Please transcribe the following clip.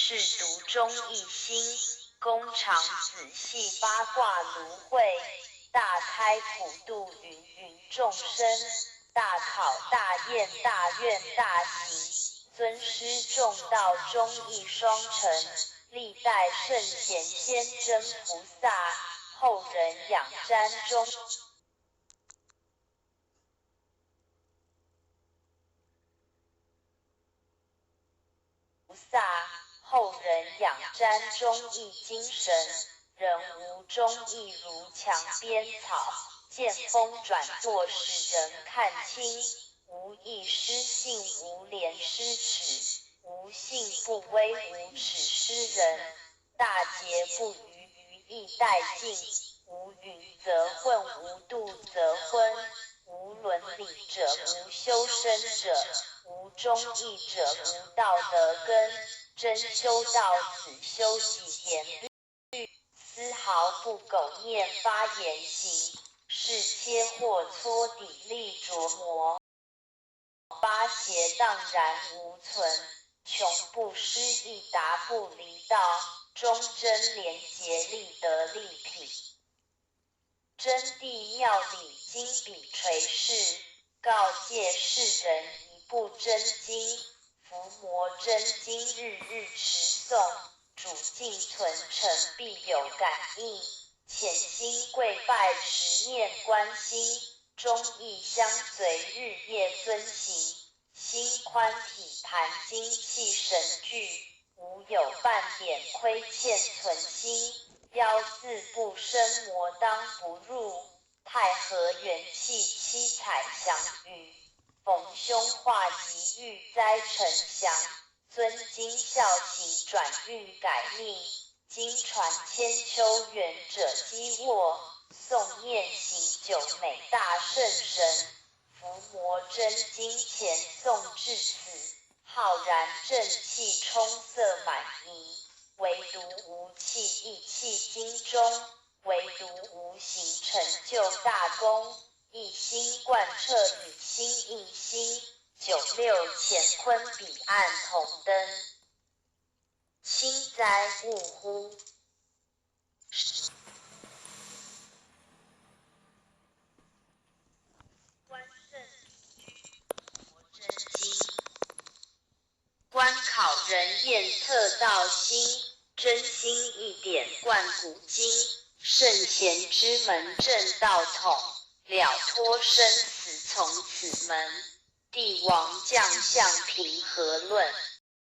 是独钟一心，弓长子系八卦芦荟，大开普度芸芸众生，大考大验大愿大行，尊师重道忠义双成，历代圣贤先真菩萨，后人仰瞻中后人仰瞻忠义精神，人无忠义如墙边草，见风转舵使人看清，无义失信无廉失耻，无信不威无耻失人，大节不渝于义殆尽，无允则混无度则昏，无伦理者无修身者，无忠义者无道德根，真修道子修己言律，丝毫不苟念发言行，是切或搓砥砺琢磨，八邪荡然无存，穷不失意达不离道，忠贞廉洁立德立品，真谛妙理经笔垂示，告诫世人一部真经，伏魔真经日日持诵，主敬存诚必有感应，潜心跪拜持念观心，忠义相随日夜遵行，心宽体盘精气神聚，无有半点亏欠存心，妖字不生魔当不入，太和元气七彩祥语，逢凶化吉遇灾呈祥，尊精孝行转运改命，经传千秋远者积卧，诵念行久美大圣神，伏魔真经前诵至此，浩然正气充塞满盈，唯独无气意气经中，唯独无形成就大功，一心贯彻以心印心，96乾坤彼岸同登，清哉勿乎！观圣居佛真经，观考人验测道心，真心一点贯古今，圣贤之门正道统，了脱生死从此门，帝王将相平和论。